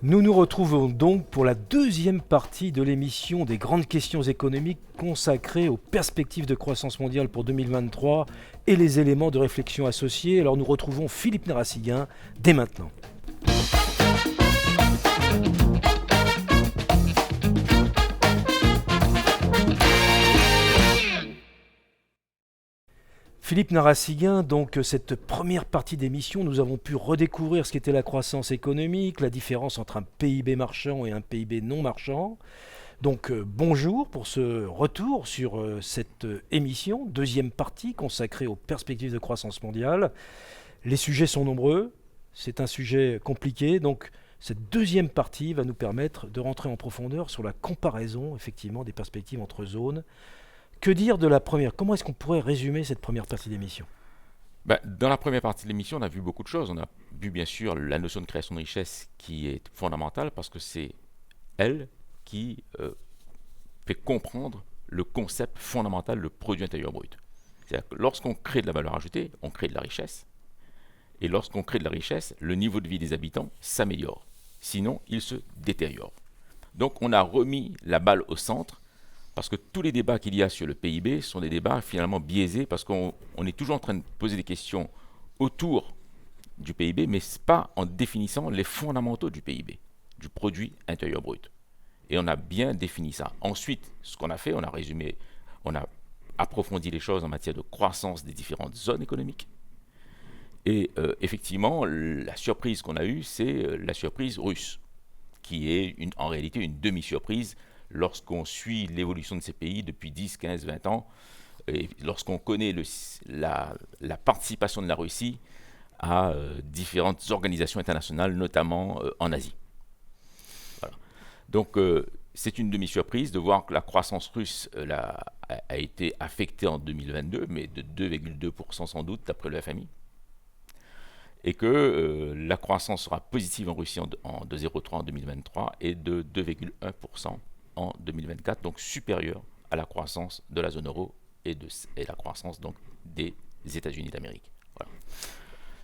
Nous nous retrouvons donc pour la deuxième partie de l'émission des grandes questions économiques consacrée aux perspectives de croissance mondiale pour 2023 et les éléments de réflexion associés. Alors nous retrouvons Philippe Narassiguin dès maintenant. Philippe Narassiguin, donc cette première partie d'émission, nous avons pu redécouvrir ce qu'était la croissance économique, la différence entre un PIB marchand et un PIB non marchand. Donc bonjour pour ce retour sur cette émission, deuxième partie consacrée aux perspectives de croissance mondiale. Les sujets sont nombreux, c'est un sujet compliqué, donc cette deuxième partie va nous permettre de rentrer en profondeur sur la comparaison effectivement des perspectives entre zones. Que dire de la première? Comment est-ce qu'on pourrait résumer cette première partie d'émission? Dans la première partie de l'émission, on a vu beaucoup de choses. On a vu bien sûr la notion de création de richesse qui est fondamentale parce que c'est elle qui fait comprendre le concept fondamental, le produit intérieur brut. C'est-à-dire que lorsqu'on crée de la valeur ajoutée, on crée de la richesse. Et lorsqu'on crée de la richesse, le niveau de vie des habitants s'améliore. Sinon, il se détériore. Donc on a remis la balle au centre parce que tous les débats qu'il y a sur le PIB sont des débats finalement biaisés parce qu'on est toujours en train de poser des questions autour du PIB, mais pas en définissant les fondamentaux du PIB, du produit intérieur brut. Et on a bien défini ça. Ensuite, ce qu'on a fait, on a résumé, on a approfondi les choses en matière de croissance des différentes zones économiques. Et effectivement, la surprise qu'on a eue, c'est la surprise russe, qui est en réalité une demi-surprise lorsqu'on suit l'évolution de ces pays depuis 10, 15, 20 ans, et lorsqu'on connaît la participation de la Russie à différentes organisations internationales, notamment en Asie. Voilà. Donc, c'est une demi-surprise de voir que la croissance russe a été affectée en 2022, mais de 2,2% sans doute, d'après le FMI. Et que la croissance sera positive en Russie de 0,3 en 2023 et de 2,1% en 2024, donc supérieure à la croissance de la zone euro et la croissance donc des États-Unis d'Amérique. Voilà.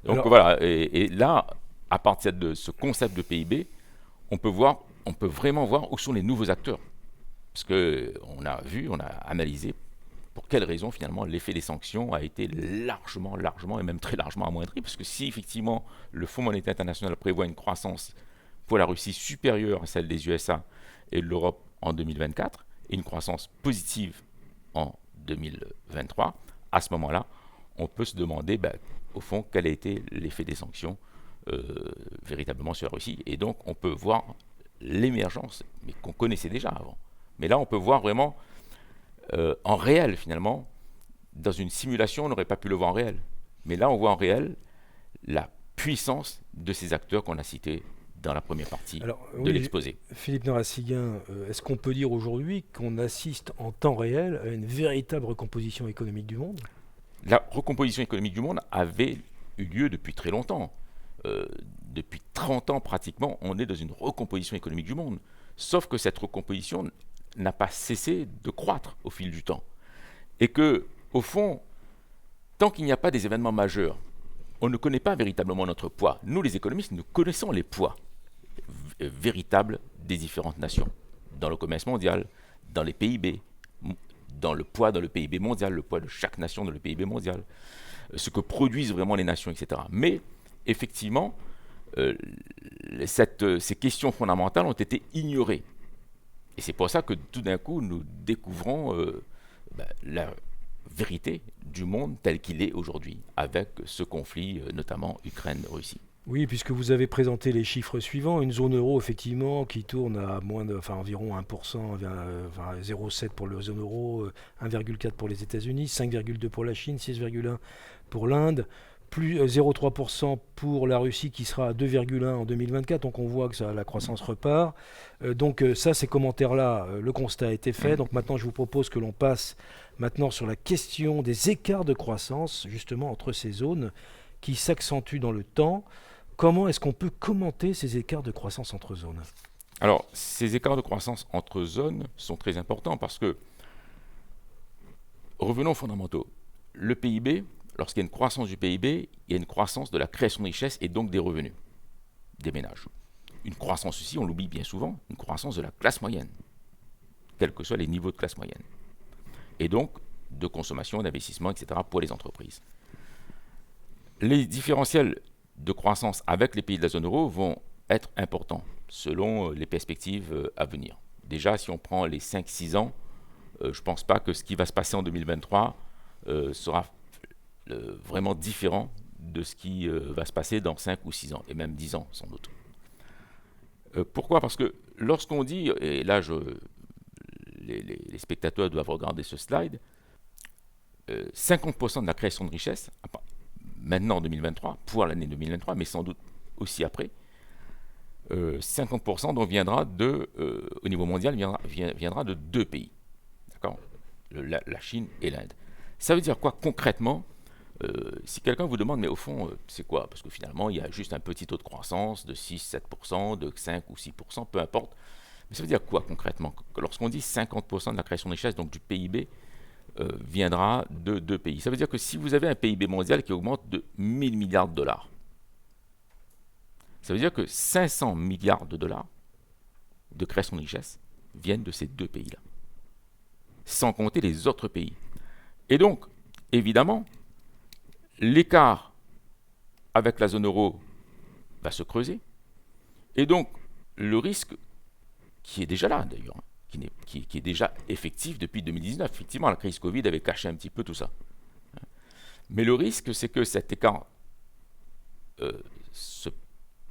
Donc alors, voilà, et là, à partir de ce concept de PIB, on peut vraiment voir où sont les nouveaux acteurs. Parce qu'on a vu, on a analysé pour quelles raisons finalement l'effet des sanctions a été largement et même très largement amoindri. Parce que si effectivement le Fonds monétaire international prévoit une croissance pour la Russie supérieure à celle des USA et de l'Europe en 2024 et une croissance positive en 2023, à ce moment-là, on peut se demander, au fond, quel a été l'effet des sanctions véritablement sur la Russie. Et donc, on peut voir l'émergence, mais qu'on connaissait déjà avant. Mais là, on peut voir vraiment en réel, finalement. Dans une simulation, on n'aurait pas pu le voir en réel. Mais là, on voit en réel la puissance de ces acteurs qu'on a cités dans la première partie de l'exposé. Philippe Narassiguin, est-ce qu'on peut dire aujourd'hui qu'on assiste en temps réel à une véritable recomposition économique du monde? La recomposition économique du monde avait eu lieu depuis très longtemps. Depuis 30 ans pratiquement, on est dans une recomposition économique du monde. Sauf que cette recomposition n'a pas cessé de croître au fil du temps. Et que, au fond, tant qu'il n'y a pas des événements majeurs, on ne connaît pas véritablement notre poids. Nous, les économistes, nous connaissons les poids véritables des différentes nations, dans le commerce mondial, dans les PIB, dans le poids dans le PIB mondial, le poids de chaque nation dans le PIB mondial, ce que produisent vraiment les nations, etc. Mais, effectivement, ces questions fondamentales ont été ignorées. Et c'est pour ça que tout d'un coup, nous découvrons la vérité du monde tel qu'il est aujourd'hui, avec ce conflit, notamment Ukraine-Russie. Oui, puisque vous avez présenté les chiffres suivants, une zone euro effectivement qui tourne à environ 1%, 0,7 pour la zone euro, 1,4 pour les États-Unis, 5,2 pour la Chine, 6,1 pour l'Inde, plus 0,3% pour la Russie qui sera à 2,1 en 2024, donc on voit que la croissance repart. Donc ça, ces commentaires-là, le constat a été fait. Donc maintenant, je vous propose que l'on passe maintenant sur la question des écarts de croissance, justement, entre ces zones qui s'accentuent dans le temps. Comment est-ce qu'on peut commenter ces écarts de croissance entre zones? Alors, ces écarts de croissance entre zones sont très importants parce que, revenons aux fondamentaux, le PIB, lorsqu'il y a une croissance du PIB, il y a une croissance de la création de richesse et donc des revenus des ménages. une croissance aussi, on l'oublie bien souvent, une croissance de la classe moyenne, quels que soient les niveaux de classe moyenne. Et donc, de consommation, d'investissement, etc. pour les entreprises. Les différentiels de croissance avec les pays de la zone euro vont être importants selon les perspectives à venir. Déjà, si on prend les 5-6 ans, je ne pense pas que ce qui va se passer en 2023 sera vraiment différent de ce qui va se passer dans 5 ou 6 ans, et même 10 ans sans doute. Pourquoi? Parce que lorsqu'on dit, et là les spectateurs doivent regarder ce slide, 50% de la création de richesse, maintenant en 2023, pour l'année 2023, mais sans doute aussi après, 50% donc viendra au niveau mondial, viendra de 2 pays. D'accord? La Chine et l'Inde. Ça veut dire quoi concrètement? Si quelqu'un vous demande, mais au fond, c'est quoi? Parce que finalement, il y a juste un petit taux de croissance de 6-7%, de 5 ou 6%, peu importe. Mais ça veut dire quoi concrètement? Lorsqu'on dit 50% de la création de richesse, donc du PIB, viendra de 2 pays. Ça veut dire que si vous avez un PIB mondial qui augmente de 1000 milliards de dollars, ça veut dire que 500 milliards de dollars de création de richesse viennent de ces 2 pays-là, sans compter les autres pays. Et donc, évidemment, l'écart avec la zone euro va se creuser. Et donc, le risque, qui est déjà là d'ailleurs, qui est déjà effectif depuis 2019. Effectivement, la crise Covid avait caché un petit peu tout ça. Mais le risque, c'est que cet écart se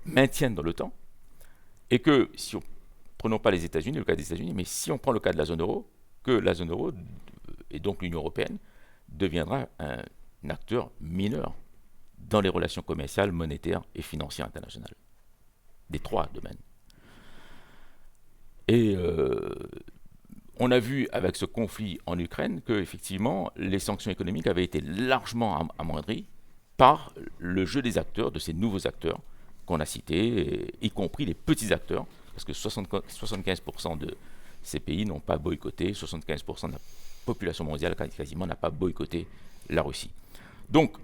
maintienne dans le temps et que, si on prenons pas les États-Unis, le cas des États-Unis, mais si on prend le cas de la zone euro, que la zone euro, et donc l'Union européenne, deviendra un acteur mineur dans les relations commerciales, monétaires et financières internationales. Des 3 domaines. Et on a vu avec ce conflit en Ukraine que effectivement les sanctions économiques avaient été largement amoindries par le jeu des acteurs, de ces nouveaux acteurs qu'on a cités, y compris les petits acteurs, parce que 75% de ces pays n'ont pas boycotté, 75% de la population mondiale quasiment n'a pas boycotté la Russie. Donc,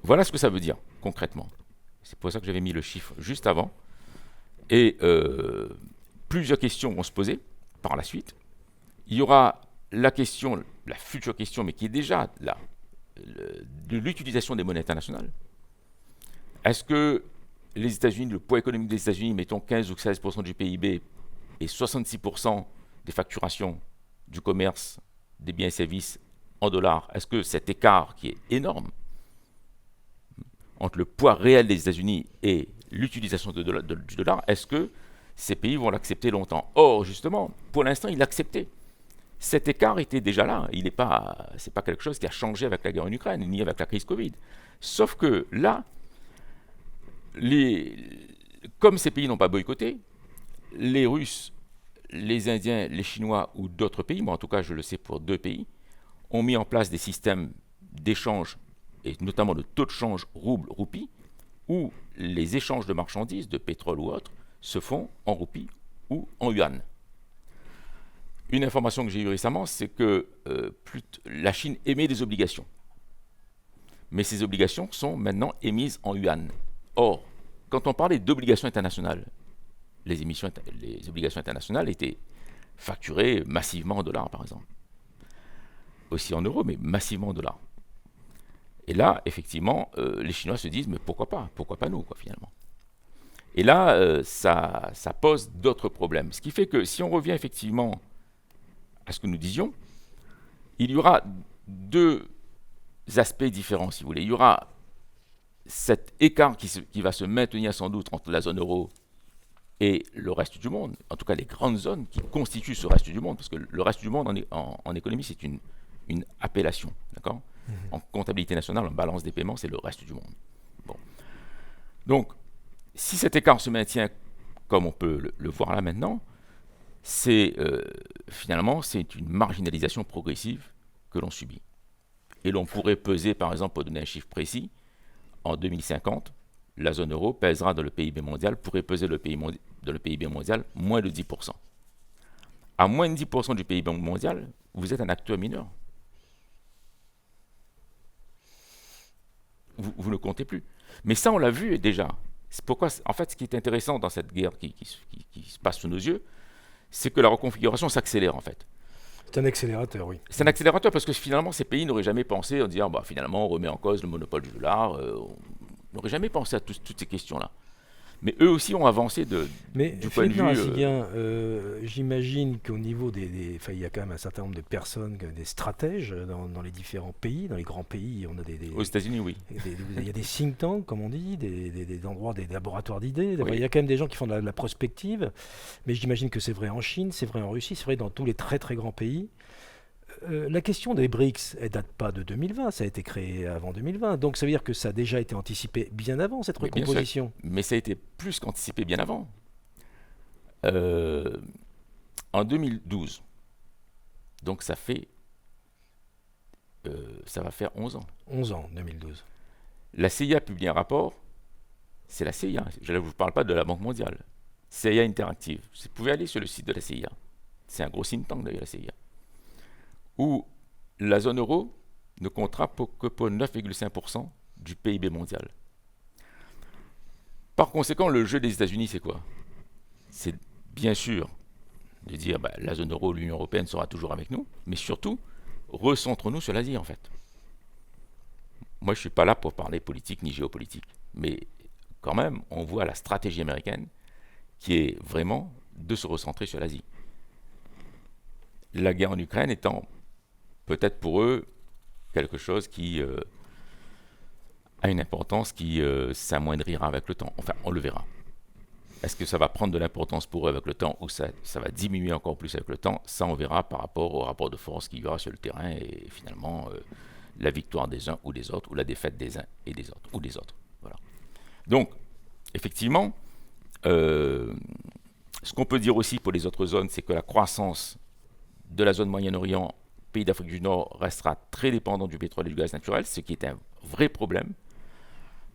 voilà ce que ça veut dire concrètement. C'est pour ça que j'avais mis le chiffre juste avant. Et plusieurs questions vont se poser par la suite. Il y aura la question, la future question, mais qui est déjà là, de l'utilisation des monnaies internationales. Est-ce que les États-Unis, le poids économique des États-Unis, mettons 15 ou 16% du PIB et 66% des facturations du commerce, des biens et services en dollars, est-ce que cet écart qui est énorme entre le poids réel des États-Unis et l'utilisation du dollar, est-ce que ces pays vont l'accepter longtemps? Or, justement, pour l'instant, ils l'acceptaient. Cet écart était déjà là. Ce n'est pas quelque chose qui a changé avec la guerre en Ukraine, ni avec la crise Covid. Sauf que là, comme ces pays n'ont pas boycotté, les Russes, les Indiens, les Chinois ou d'autres pays, moi en tout cas je le sais pour 2 pays, ont mis en place des systèmes d'échange, et notamment de taux de change rouble-roupie, où les échanges de marchandises, de pétrole ou autres, se font en roupie ou en yuan. Une information que j'ai eue récemment, c'est que la Chine émet des obligations. Mais ces obligations sont maintenant émises en yuan. Or, quand on parlait d'obligations internationales, les obligations internationales étaient facturées massivement en dollars, par exemple. Aussi en euros, mais massivement en dollars. Et là, effectivement, les Chinois se disent, mais pourquoi pas nous, quoi, finalement. Et là, ça pose d'autres problèmes. Ce qui fait que si on revient effectivement à ce que nous disions, il y aura 2 aspects différents, si vous voulez. Il y aura cet écart qui va se maintenir sans doute entre la zone euro et le reste du monde, en tout cas les grandes zones qui constituent ce reste du monde, parce que le reste du monde en économie, c'est une appellation, d'accord? En comptabilité nationale, en balance des paiements, c'est le reste du monde. Bon. Donc, si cet écart se maintient comme on peut le voir là maintenant, finalement, c'est une marginalisation progressive que l'on subit. Et l'on pourrait peser, par exemple, pour donner un chiffre précis, en 2050, la zone euro pèsera dans le PIB mondial, pourrait peser dans le PIB mondial moins de 10%. À moins de 10% du PIB mondial, vous êtes un acteur mineur. Vous ne comptez plus. Mais ça, on l'a vu déjà. C'est pourquoi, en fait, ce qui est intéressant dans cette guerre qui se passe sous nos yeux, c'est que la reconfiguration s'accélère, en fait. C'est un accélérateur, oui. C'est un accélérateur parce que finalement, ces pays n'auraient jamais pensé en disant, finalement, on remet en cause le monopole du dollar. On n'aurait jamais pensé à toutes ces questions-là. Mais eux aussi ont avancé Mais du point de Philippe vue. Narasiguin, j'imagine qu'au niveau il y a quand même un certain nombre de personnes, des stratèges dans les différents pays, dans les grands pays. On a Aux États-Unis, oui. il y a des think tanks, comme on dit, des endroits, des laboratoires d'idées. Oui. Il y a quand même des gens qui font de la prospective. Mais j'imagine que c'est vrai en Chine, c'est vrai en Russie, c'est vrai dans tous les très très grands pays. La question des BRICS, elle date pas de 2020, ça a été créé avant 2020. Donc ça veut dire que ça a déjà été anticipé bien avant, cette Oui, bien sûr. recomposition. Mais ça a été plus qu'anticipé bien avant. En 2012, donc ça va faire 11 ans. 11 ans, 2012. La CIA publie un rapport, c'est la CIA, je ne vous parle pas de la Banque mondiale. CIA Interactive, vous pouvez aller sur le site de la CIA, c'est un gros think tank d'ailleurs la CIA, où la zone euro ne comptera que pour 9,5% du PIB mondial. Par conséquent, le jeu des États-Unis, c'est quoi? C'est bien sûr de dire la zone euro, l'Union européenne sera toujours avec nous, mais surtout, recentrons-nous sur l'Asie en fait. Moi, je ne suis pas là pour parler politique ni géopolitique, mais quand même, on voit la stratégie américaine qui est vraiment de se recentrer sur l'Asie. La guerre en Ukraine étant peut-être pour eux quelque chose qui a une importance qui s'amoindrira avec le temps. Enfin, on le verra. Est-ce que ça va prendre de l'importance pour eux avec le temps ou ça va diminuer encore plus avec le temps? Ça, on verra par rapport au rapport de force qu'il y aura sur le terrain et finalement la victoire des uns ou des autres ou la défaite des uns et des autres ou des autres. Voilà. Donc, effectivement, ce qu'on peut dire aussi pour les autres zones, c'est que la croissance de la zone Moyen-Orient, pays d'Afrique du Nord, restera très dépendant du pétrole et du gaz naturel, ce qui est un vrai problème,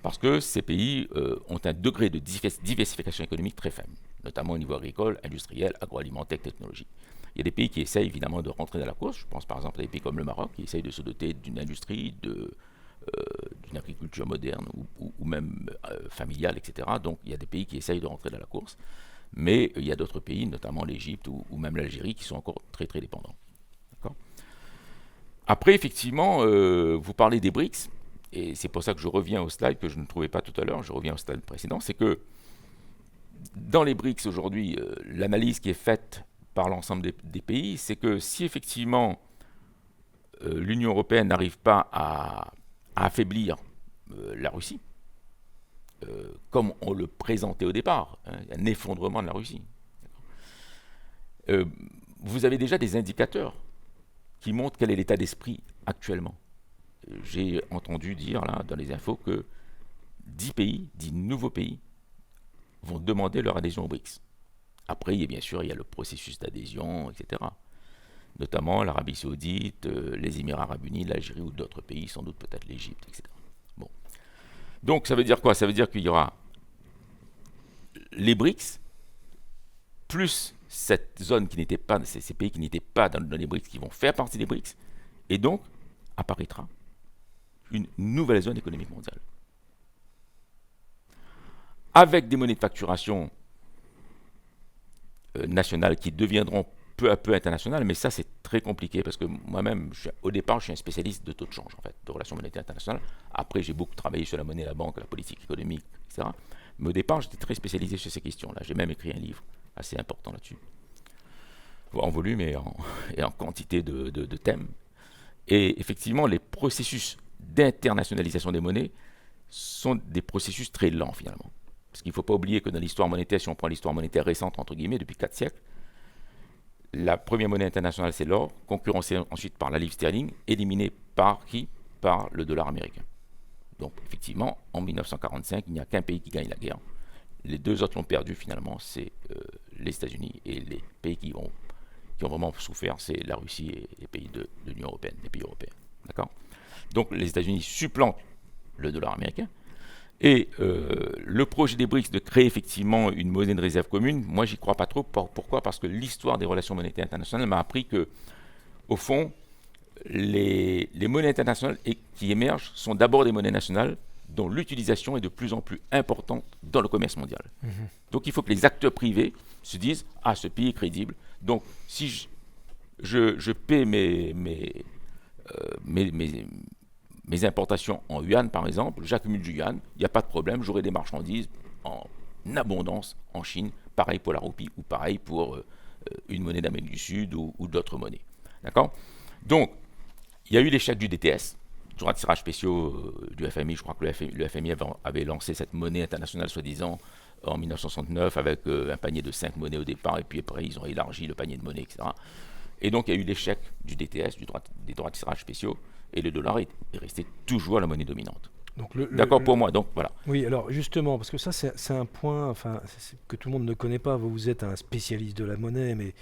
parce que ces pays ont un degré de diversification économique très faible, notamment au niveau agricole, industriel, agroalimentaire, technologie. Il y a des pays qui essayent évidemment de rentrer dans la course, je pense par exemple à des pays comme le Maroc, qui essayent de se doter d'une industrie, d'une agriculture moderne ou même familiale, etc. Donc il y a des pays qui essayent de rentrer dans la course, mais il y a d'autres pays, notamment l'Égypte ou même l'Algérie, qui sont encore très très dépendants. D'accord ? Après, effectivement, vous parlez des BRICS, et c'est pour ça que je reviens au slide que je ne trouvais pas tout à l'heure, je reviens au slide précédent, c'est que dans les BRICS aujourd'hui, l'analyse qui est faite par l'ensemble des pays, c'est que si effectivement l'Union européenne n'arrive pas à affaiblir la Russie, comme on le présentait au départ, un effondrement de la Russie, vous avez déjà des indicateurs qui montrent quel est l'état d'esprit actuellement. J'ai entendu dire là dans les infos que 10 nouveaux pays, vont demander leur adhésion aux BRICS. Après, bien sûr, il y a le processus d'adhésion, etc. Notamment l'Arabie Saoudite, les Émirats Arabes Unis, l'Algérie ou d'autres pays, sans doute peut-être l'Égypte, etc. Bon. Donc ça veut dire quoi? Ça veut dire qu'il y aura les BRICS, plus cette zone qui n'était pas, ces pays qui n'étaient pas dans les BRICS, qui vont faire partie des BRICS, et donc apparaîtra une nouvelle zone économique mondiale. Avec des monnaies de facturation nationales qui deviendront peu à peu internationales, mais ça c'est très compliqué parce que moi-même, au départ, je suis un spécialiste de taux de change, en fait, de relations monétaires internationales. Après, j'ai beaucoup travaillé sur la monnaie, la banque, la politique économique, etc. Mais au départ, j'étais très spécialisé sur ces questions-là. J'ai même écrit un livre assez important là-dessus, en volume et en quantité de thèmes. Et effectivement, les processus d'internationalisation des monnaies sont des processus très lents finalement. Parce qu'il ne faut pas oublier que dans l'histoire monétaire, si on prend l'histoire monétaire récente, entre guillemets, depuis 4 siècles, la première monnaie internationale, c'est l'or, concurrencée ensuite par la livre sterling, éliminée par qui? Par le dollar américain. Donc, effectivement, en 1945, il n'y a qu'un pays qui gagne la guerre. Les deux autres l'ont perdu, finalement, c'est les États-Unis. Et les pays qui ont vraiment souffert, c'est la Russie et les pays de l'Union européenne, les pays européens. D'accord? Donc, les États-Unis supplantent le dollar américain. Et le projet des BRICS de créer effectivement une monnaie de réserve commune, moi j'y crois pas trop. Pourquoi? Parce que l'histoire des relations monétaires internationales m'a appris que, au fond, les monnaies internationales qui émergent sont d'abord des monnaies nationales, dont l'utilisation est de plus en plus importante dans le commerce mondial. Donc il faut que les acteurs privés se disent « Ah, ce pays est crédible. Donc si je paie mes importations en yuan, par exemple, j'accumule du yuan, il n'y a pas de problème, j'aurai des marchandises en abondance en Chine, pareil pour la roupie ou pareil pour une monnaie d'Amérique du Sud ou d'autres monnaies. » D'accord ? Donc, il y a eu l'échec du DTS, droits de tirage spéciaux du FMI. Je crois que le FMI avait lancé cette monnaie internationale, soi-disant, en 1969, avec un panier de 5 monnaies au départ, et puis après, ils ont élargi le panier de monnaies, etc. Et donc, il y a eu l'échec du DTS, des droits de tirage spéciaux, et le dollar est resté toujours la monnaie dominante. Donc d'accord pour moi, donc voilà. Oui, alors justement, parce que ça, c'est un point que tout le monde ne connaît pas. Vous êtes un spécialiste de la monnaie, mais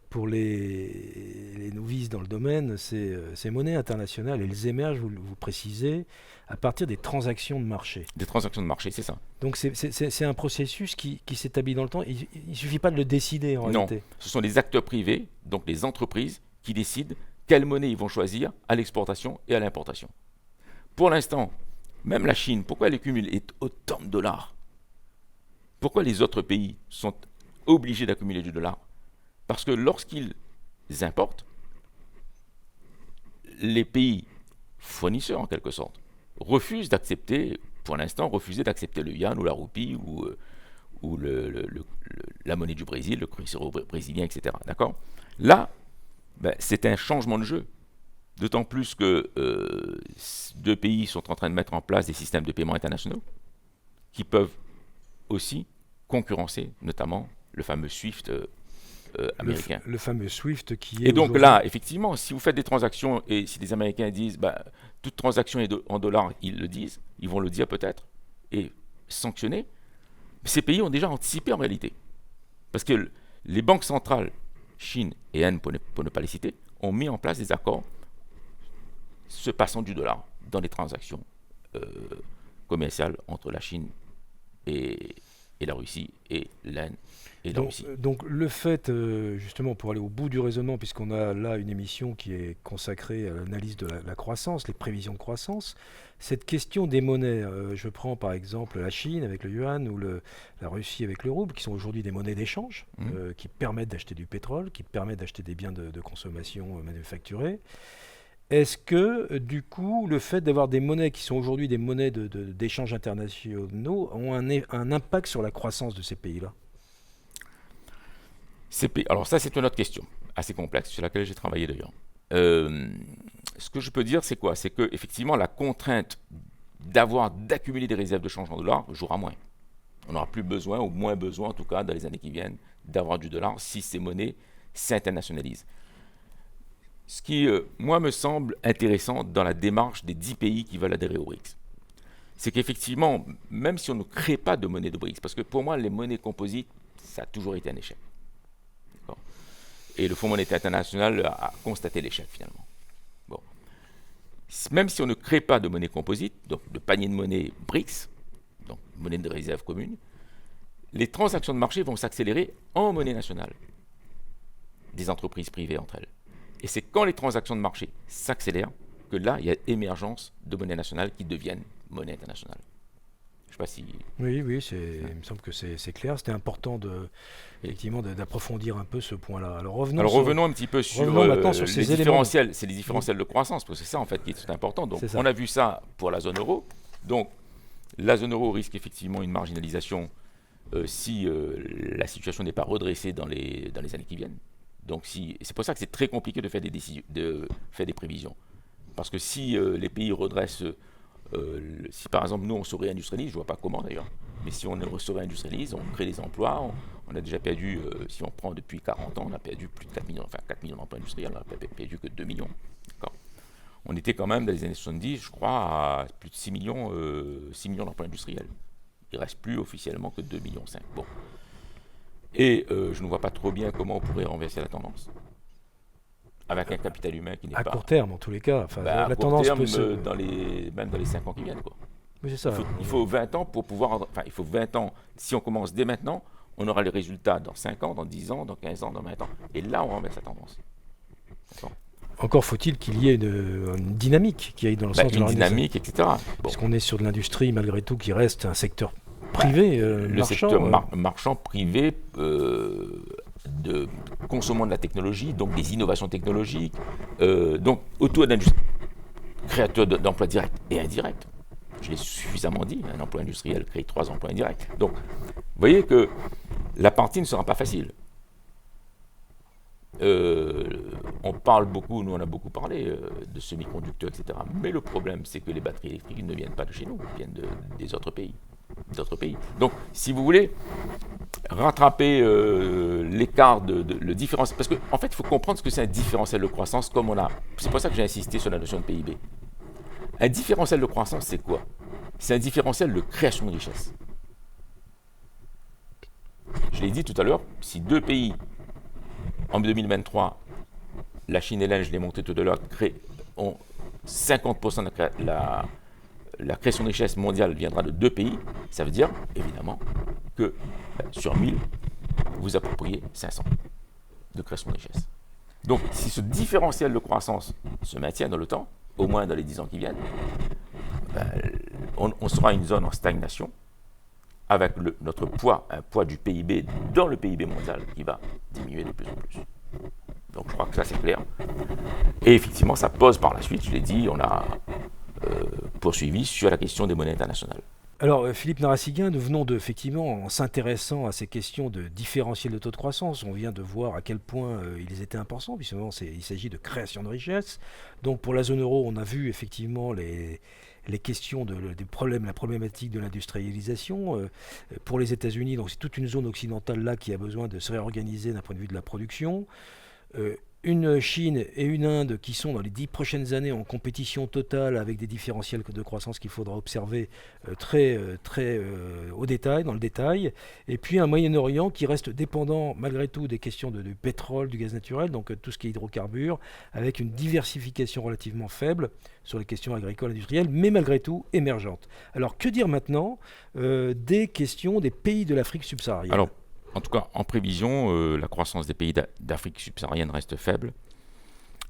pour les novices dans le domaine, ces monnaies internationales, elles émergent, vous précisez, à partir des transactions de marché. Des transactions de marché, c'est ça. Donc c'est un processus qui s'établit dans le temps. Il ne suffit pas de le décider en réalité. Non, ce sont les acteurs privés, donc les entreprises, qui décident quelle monnaie ils vont choisir à l'exportation et à l'importation. Pour l'instant, même la Chine, pourquoi elle cumule autant de dollars? Pourquoi les autres pays sont obligés d'accumuler du dollar? Parce que lorsqu'ils importent, les pays fournisseurs, en quelque sorte, refusent d'accepter, pour l'instant, d'accepter le yuan ou la roupie ou la monnaie du Brésil, le cruzeiro brésilien, etc. D'accord? Là, c'est un changement de jeu. D'autant plus que deux pays sont en train de mettre en place des systèmes de paiement internationaux qui peuvent aussi concurrencer, notamment le fameux SWIFT américain. Le fameux SWIFT qui est. Et donc là, effectivement, si vous faites des transactions et si les Américains disent toute transaction est en dollars, ils le disent, ils vont le dire peut-être et sanctionner. Ces pays ont déjà anticipé en réalité. Parce que les banques centrales, Chine et Inde, pour ne pas les citer, ont mis en place des accords se passant du dollar dans les transactions commerciales entre la Chine et la Russie et l'Inde et la Russie. Donc le fait, justement, pour aller au bout du raisonnement, puisqu'on a là une émission qui est consacrée à l'analyse de la croissance, les prévisions de croissance, cette question des monnaies, je prends par exemple la Chine avec le yuan ou la Russie avec le rouble, qui sont aujourd'hui des monnaies d'échange, qui permettent d'acheter du pétrole, qui permettent d'acheter des biens de consommation manufacturés. Est-ce que, du coup, le fait d'avoir des monnaies qui sont aujourd'hui des monnaies d'échanges internationaux ont un impact sur la croissance de ces pays-là? Alors ça, c'est une autre question, assez complexe, sur laquelle j'ai travaillé d'ailleurs. Ce que je peux dire, c'est quoi? C'est qu'effectivement, la contrainte d'accumuler des réserves de change en dollars jouera moins. On n'aura plus besoin, ou moins besoin en tout cas, dans les années qui viennent, d'avoir du dollar si ces monnaies s'internationalisent. Ce qui, moi, me semble intéressant dans la démarche des 10 pays qui veulent adhérer au BRICS, c'est qu'effectivement, même si on ne crée pas de monnaie de BRICS, parce que pour moi, les monnaies composites, ça a toujours été un échec. D'accord. Et le Fonds monétaire international a constaté l'échec finalement. Bon. Même si on ne crée pas de monnaie composite, donc de panier de monnaie BRICS, donc monnaie de réserve commune, les transactions de marché vont s'accélérer en monnaie nationale des entreprises privées entre elles. Et c'est quand les transactions de marché s'accélèrent que là, il y a émergence de monnaies nationales qui deviennent monnaie internationale. Je ne sais pas si... Oui, il me semble que c'est clair. C'était important effectivement d'approfondir un peu ce point-là. Alors revenons un petit peu sur ces différentiels. C'est les différentiels de croissance, parce que c'est ça en fait qui est tout important. Donc on a vu ça pour la zone euro. Donc la zone euro risque effectivement une marginalisation si la situation n'est pas redressée dans les années qui viennent. Donc c'est pour ça que c'est très compliqué de faire des prévisions. Parce que si les pays redressent, si par exemple nous on se réindustrialise, je ne vois pas comment d'ailleurs, mais si on se réindustrialise, on crée des emplois, on a déjà perdu, si on prend depuis 40 ans, on a perdu plus de 4 millions, enfin 4 millions d'emplois industriels, on n'a perdu que 2 millions. D'accord. On était quand même dans les années 70, je crois, à plus de 6 millions d'emplois industriels. Il ne reste plus officiellement que 2,5 millions. Bon. Et je ne vois pas trop bien comment on pourrait renverser la tendance. Avec un capital humain qui n'est pas... À court terme, en tous les cas. La tendance peut même dans les 5 ans qui viennent. Quoi. Oui, c'est ça. Il faut 20 ans pour pouvoir... Enfin, il faut 20 ans. Si on commence dès maintenant, on aura les résultats dans 5 ans, dans 10 ans, dans 15 ans, dans 20 ans. Et là, on renverse la tendance. D'accord. Encore faut-il qu'il y ait une dynamique qui aille dans le sens de Une l'organisation. dynamique, etc. Bon. Parce qu'on est sur de l'industrie, malgré tout, qui reste un secteur privé, Le marchand. secteur marchand privé de consommant de la technologie, donc des innovations technologiques, donc autour d'un créateur d'emplois directs et indirects. Je l'ai suffisamment dit, un emploi industriel crée 3 emplois indirects. Donc, vous voyez que la partie ne sera pas facile. On parle beaucoup, nous on a beaucoup parlé de semi-conducteurs, etc. Mais le problème, c'est que les batteries électriques ne viennent pas de chez nous, elles viennent des autres pays. Donc, si vous voulez rattraper l'écart le différentiel, parce qu'en fait, il faut comprendre ce que c'est un différentiel de croissance, comme on a. C'est pour ça que j'ai insisté sur la notion de PIB. Un différentiel de croissance, c'est quoi? C'est un différentiel de création de richesse. Je l'ai dit tout à l'heure, si 2 pays, en 2023, la Chine et l'Inde, je l'ai montré tout à l'heure, ont 50% de la création de richesse mondiale viendra de 2 pays, ça veut dire, évidemment, que sur 1000, vous appropriez 500 de création de richesse. Donc, si ce différentiel de croissance se maintient dans le temps, au moins dans les 10 ans qui viennent, on sera une zone en stagnation, avec notre poids, un poids du PIB dans le PIB mondial qui va diminuer de plus en plus. Donc je crois que ça c'est clair. Et effectivement, ça pose par la suite, je l'ai dit, on a poursuivi sur la question des monnaies internationales. Alors, Philippe Narassiguin, nous venons effectivement, en s'intéressant à ces questions de différentiel de taux de croissance, on vient de voir à quel point ils étaient importants, puisque il s'agit de création de richesse. Donc, pour la zone euro, on a vu effectivement les questions des problèmes, la problématique de l'industrialisation. Pour les États-Unis, donc c'est toute une zone occidentale là qui a besoin de se réorganiser d'un point de vue de la production. Une Chine et une Inde qui sont dans les 10 prochaines années en compétition totale avec des différentiels de croissance qu'il faudra observer très au détail, dans le détail. Et puis un Moyen-Orient qui reste dépendant malgré tout des questions du pétrole, du gaz naturel, donc tout ce qui est hydrocarbures, avec une diversification relativement faible sur les questions agricoles, industrielles, mais malgré tout émergente. Alors que dire maintenant des questions des pays de l'Afrique subsaharienne? Alors, en tout cas, en prévision, la croissance des pays d'Afrique subsaharienne reste faible.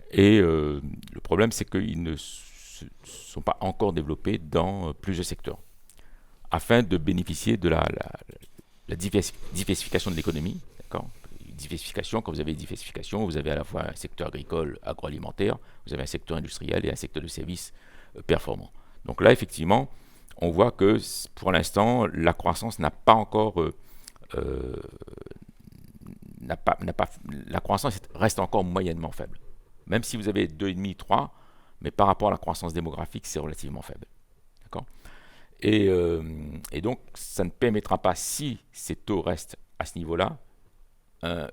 Et le problème, c'est qu'ils ne sont pas encore développés dans plusieurs secteurs. Afin de bénéficier de la diversification de l'économie, d'accord? Diversification, quand vous avez diversification, vous avez à la fois un secteur agricole, agroalimentaire, vous avez un secteur industriel et un secteur de services performant. Donc là, effectivement, on voit que pour l'instant, la croissance n'a pas encore... la croissance reste encore moyennement faible. Même si vous avez 2,5, 3, mais par rapport à la croissance démographique, c'est relativement faible. D'accord? Et donc, ça ne permettra pas, si ces taux restent à ce niveau-là,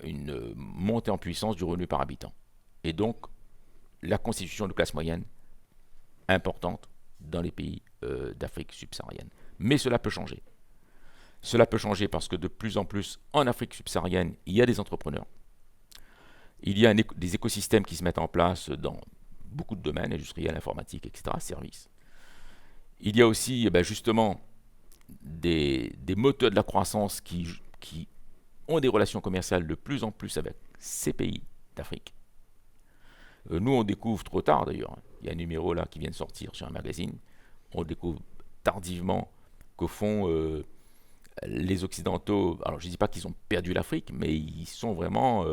une montée en puissance du revenu par habitant. Et donc, la constitution de classe moyenne importante dans les pays d'Afrique subsaharienne. Mais cela peut changer. Cela peut changer parce que de plus en plus, en Afrique subsaharienne, il y a des entrepreneurs. Il y a des écosystèmes qui se mettent en place dans beaucoup de domaines, industriels, informatiques, etc., services. Il y a aussi, justement, des moteurs de la croissance qui ont des relations commerciales de plus en plus avec ces pays d'Afrique. Nous, on découvre trop tard, d'ailleurs. Il y a un numéro là qui vient de sortir sur un magazine. On découvre tardivement qu'au fond... les Occidentaux, alors je ne dis pas qu'ils ont perdu l'Afrique, mais ils sont vraiment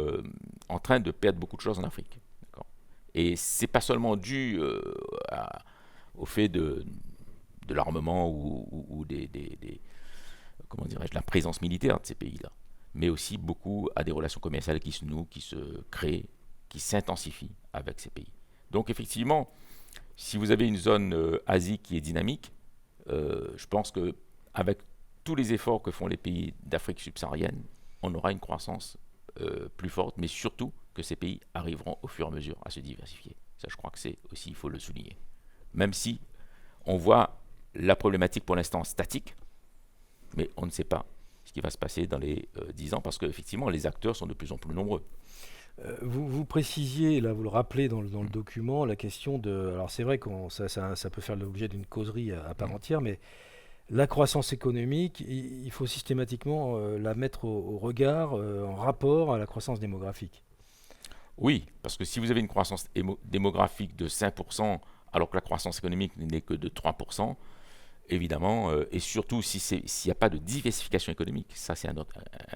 en train de perdre beaucoup de choses en Afrique. D'accord? Et ce n'est pas seulement dû au fait de l'armement ou comment dirais-je, la présence militaire de ces pays-là, mais aussi beaucoup à des relations commerciales qui se nouent, qui se créent, qui s'intensifient avec ces pays. Donc effectivement, si vous avez une zone Asie qui est dynamique, je pense qu'avec tous les efforts que font les pays d'Afrique subsaharienne, on aura une croissance plus forte, mais surtout que ces pays arriveront au fur et à mesure à se diversifier. Ça, je crois que c'est aussi, il faut le souligner. Même si on voit la problématique pour l'instant statique, mais on ne sait pas ce qui va se passer dans les 10 ans, parce qu'effectivement, les acteurs sont de plus en plus nombreux. Vous précisiez, là vous le rappelez dans le document, la question de... Alors c'est vrai que ça peut faire l'objet d'une causerie à part entière, mais la croissance économique, il faut systématiquement la mettre au regard, en rapport à la croissance démographique. Oui, parce que si vous avez une croissance démographique de 5%, alors que la croissance économique n'est que de 3%, évidemment, et surtout s'il n'y a pas de diversification économique, ça c'est un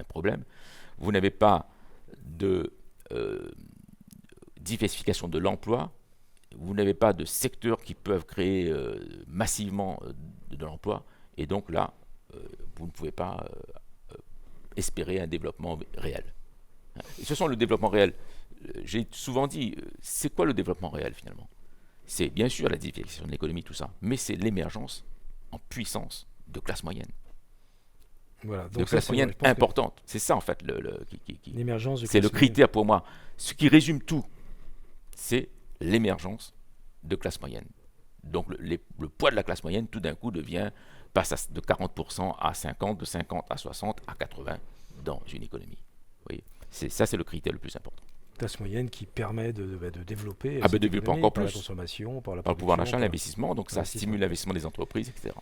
problème, vous n'avez pas de euh, diversification de l'emploi, vous n'avez pas de secteurs qui peuvent créer massivement de l'emploi, et donc là, vous ne pouvez pas espérer un développement réel. Et ce sont le développement réel. J'ai souvent dit, c'est quoi le développement réel finalement? C'est bien sûr la diversification de l'économie, tout ça, mais c'est l'émergence en puissance de classe moyenne. Voilà, De donc ça classe c'est vrai, moyenne je pense que importante. C'est ça en fait, l'émergence de c'est le classe moyenne. critère pour moi. Ce qui résume tout, c'est l'émergence de classe moyenne. Donc le poids de la classe moyenne, tout d'un coup, passe de 40% à 50%, de 50 à 60, à 80 dans une économie. Vous voyez, ça, c'est le critère le plus important. Classe moyenne qui permet de développer Ah ben, cette développer économie encore par la plus consommation, par la par le pouvoir production, d'achat, par l'investissement, donc ça l'investissement. stimule l'investissement des entreprises, etc.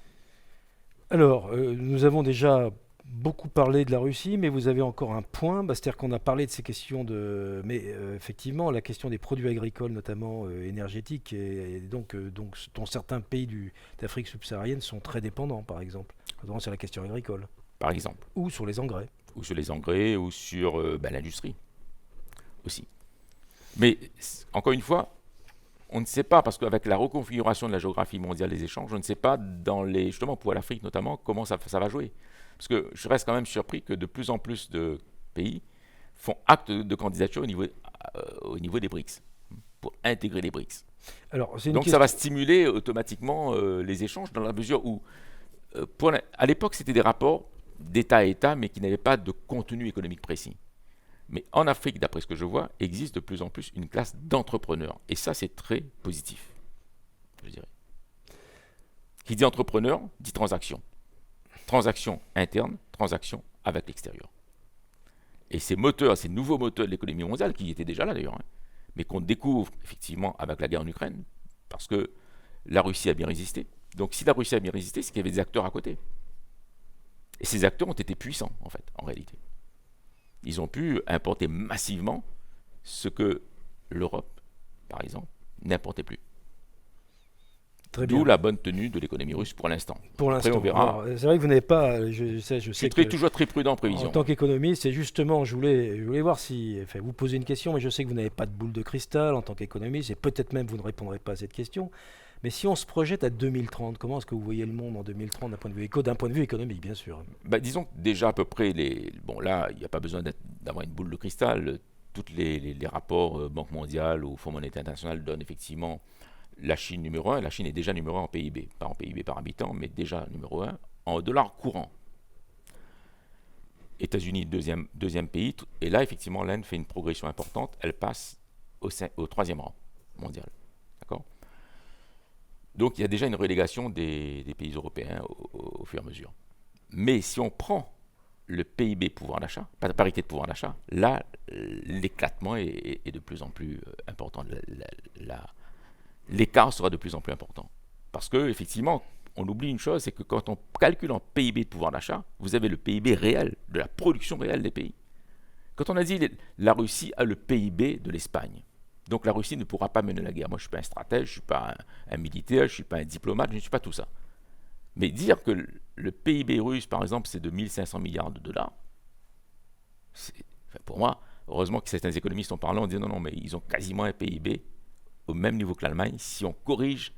Alors, nous avons déjà beaucoup parlé de la Russie, mais vous avez encore un point, c'est-à-dire qu'on a parlé de ces questions de... Mais effectivement, la question des produits agricoles, notamment énergétiques, et donc, dont certains pays d'Afrique subsaharienne sont très dépendants, par exemple, notamment sur la question agricole, Par exemple. ou sur les engrais. Ou sur les engrais, ou sur l'industrie aussi. Mais encore une fois, on ne sait pas, parce qu'avec la reconfiguration de la géographie mondiale des échanges, on ne sait pas, justement pour l'Afrique notamment, comment ça va jouer. Parce que je reste quand même surpris que de plus en plus de pays font acte de candidature au niveau des BRICS, pour intégrer les BRICS. Alors, c'est une Donc question... ça va stimuler automatiquement les échanges dans la mesure où, à l'époque, c'était des rapports d'État à État, mais qui n'avaient pas de contenu économique précis. Mais en Afrique, d'après ce que je vois, existe de plus en plus une classe d'entrepreneurs. Et ça, c'est très positif, je dirais. Qui dit entrepreneur, dit transaction. Transaction interne, transaction avec l'extérieur. Et ces nouveaux moteurs de l'économie mondiale, qui étaient déjà là d'ailleurs, mais qu'on découvre effectivement avec la guerre en Ukraine, parce que la Russie a bien résisté. Donc si la Russie a bien résisté, c'est qu'il y avait des acteurs à côté. Et ces acteurs ont été puissants, en fait, en réalité. Ils ont pu importer massivement ce que l'Europe, par exemple, n'importait plus. Très D'où bien. la bonne tenue de l'économie russe pour l'instant. Pour Après, l'instant. on verra. Alors, c'est vrai que vous n'avez pas... Je Je sais suis que... toujours très prudent en En prévision. tant qu'économiste, c'est justement, je voulais voir si, enfin, vous poser une question, mais je sais que vous n'avez pas de boule de cristal en tant qu'économiste, et peut-être même vous ne répondrez pas à cette question. Mais si on se projette à 2030, comment est-ce que vous voyez le monde en 2030 d'un point de vue économique, bien sûr? Bah, disons que déjà à peu près, bon là, il n'y a pas besoin d'avoir une boule de cristal. Tous les rapports Banque mondiale ou Fonds monétaire international donnent effectivement la Chine numéro 1. La Chine est déjà numéro 1 en PIB, pas en PIB par habitant, mais déjà numéro 1 en dollars courants. États-Unis, deuxième pays. Et là, effectivement, l'Inde fait une progression importante. Elle passe au troisième rang mondial. D'accord. Donc, il y a déjà une relégation des pays européens au fur et à mesure. Mais si on prend le PIB pouvoir d'achat, pas de parité de pouvoir d'achat, là, l'éclatement est de plus en plus important. L'écart sera de plus en plus important. Parce que, effectivement, on oublie une chose, c'est que quand on calcule en PIB de pouvoir d'achat, vous avez le PIB réel, de la production réelle des pays. Quand on a dit la Russie a le PIB de l'Espagne, donc la Russie ne pourra pas mener la guerre. Moi, je ne suis pas un stratège, je ne suis pas un militaire, je ne suis pas un diplomate, je ne suis pas tout ça. Mais dire que le PIB russe, par exemple, c'est de 1500 milliards de dollars, pour moi, heureusement que certains économistes ont parlé, on dit non, mais ils ont quasiment un PIB au même niveau que l'Allemagne si on corrige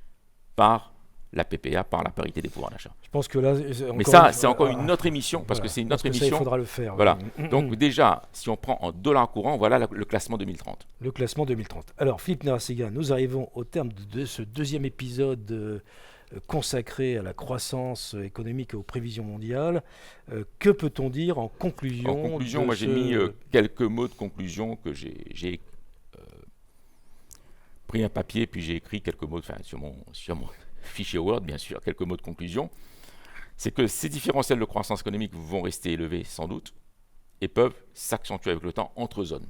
par la PPA, par la parité des pouvoirs d'achat. Je pense que là, Mais ça, c'est encore une autre émission, parce voilà, que c'est une je pense autre que ça, émission. il faudra le faire. Voilà. Oui. Donc déjà, si on prend en dollars courants, voilà le classement 2030. Le classement 2030. Alors, Philippe Narassiga, nous arrivons au terme de ce deuxième épisode consacré à la croissance économique et aux prévisions mondiales. Que peut-on dire en conclusion? En conclusion, moi j'ai mis quelques mots de conclusion que j'ai pris un papier, puis j'ai écrit quelques mots sur mon fichier Word, bien sûr, quelques mots de conclusion. C'est que ces différentiels de croissance économique vont rester élevés sans doute et peuvent s'accentuer avec le temps entre zones,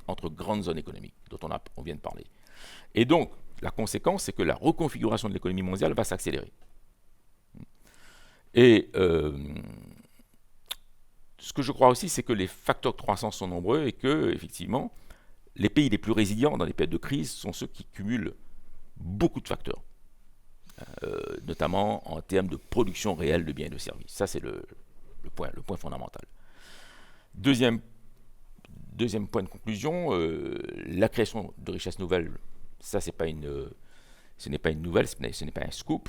entre grandes zones économiques dont on vient de parler. Et donc, la conséquence, c'est que la reconfiguration de l'économie mondiale va s'accélérer. Et ce que je crois aussi, c'est que les facteurs de croissance sont nombreux et que, effectivement, les pays les plus résilients dans les périodes de crise sont ceux qui cumulent beaucoup de facteurs, notamment en termes de production réelle de biens et de services. Ça, c'est le point fondamental. Deuxième point de conclusion, la création de richesses nouvelles, ça, ce n'est pas une nouvelle, ce n'est pas un scoop.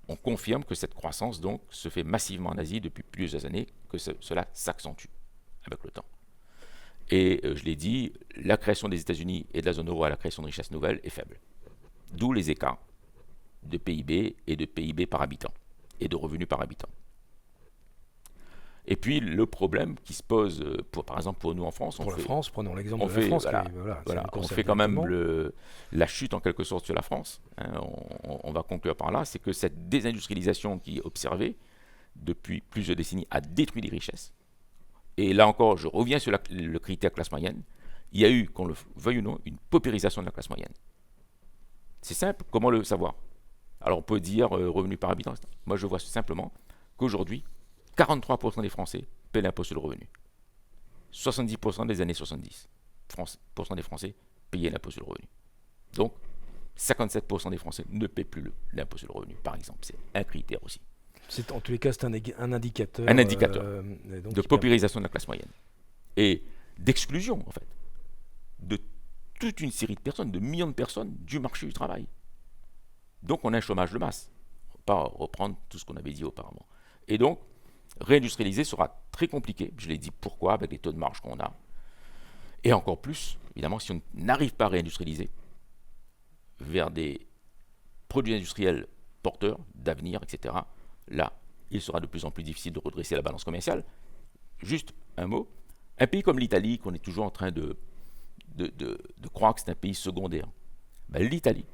On confirme que cette croissance donc se fait massivement en Asie depuis plusieurs années, que cela s'accentue avec le temps. Et je l'ai dit, la création des États-Unis et de la zone euro à la création de richesses nouvelles est faible. D'où les écarts de PIB et de PIB par habitant et de revenus par habitant. Et puis le problème qui se pose, par exemple pour nous en France, pour la France, prenons l'exemple de la France, on fait quand même la chute en quelque sorte sur la France. On va conclure par là, c'est que cette désindustrialisation qui est observée depuis plusieurs décennies a détruit les richesses. Et là encore, je reviens sur le critère classe moyenne. Il y a eu, qu'on le veuille ou non, une paupérisation de la classe moyenne. C'est simple, comment le savoir? Alors on peut dire revenu par habitant. Moi je vois simplement qu'aujourd'hui, 43% des Français paient l'impôt sur le revenu. 70% des années 70, des Français payaient l'impôt sur le revenu. Donc, 57% des Français ne paient plus l'impôt sur le revenu, par exemple. C'est un critère aussi. En tous les cas, c'est un indicateur. Un indicateur de paupérisation de la classe moyenne. Et d'exclusion, en fait, de toute une série de personnes, de millions de personnes du marché du travail. Donc, on a un chômage de masse. On ne va pas reprendre tout ce qu'on avait dit auparavant. Et donc, réindustrialiser sera très compliqué, je l'ai dit pourquoi, avec les taux de marge qu'on a. Et encore plus, évidemment, si on n'arrive pas à réindustrialiser vers des produits industriels porteurs d'avenir, etc., là, il sera de plus en plus difficile de redresser la balance commerciale. Juste un mot, un pays comme l'Italie, qu'on est toujours en train de croire que c'est un pays secondaire, l'Italie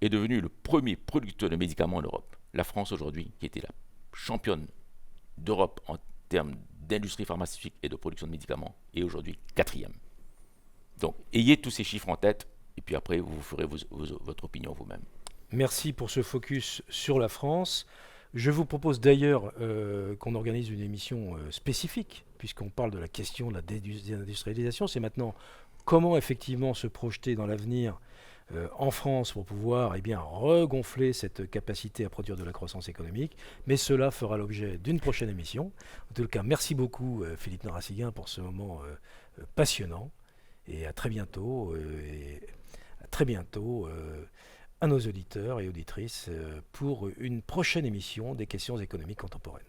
est devenue le premier producteur de médicaments en Europe. La France aujourd'hui, qui était la championne d'Europe en termes d'industrie pharmaceutique et de production de médicaments, est aujourd'hui 4e. Donc, ayez tous ces chiffres en tête, et puis après, vous ferez votre opinion vous-même. Merci pour ce focus sur la France. Je vous propose d'ailleurs qu'on organise une émission spécifique, puisqu'on parle de la question de la désindustrialisation. C'est maintenant comment effectivement se projeter dans l'avenir en France pour pouvoir regonfler cette capacité à produire de la croissance économique. Mais cela fera l'objet d'une prochaine émission. En tout cas, merci beaucoup Philippe Narassiguin pour ce moment passionnant. Et à très bientôt. À nos auditeurs et auditrices pour une prochaine émission des questions économiques contemporaines.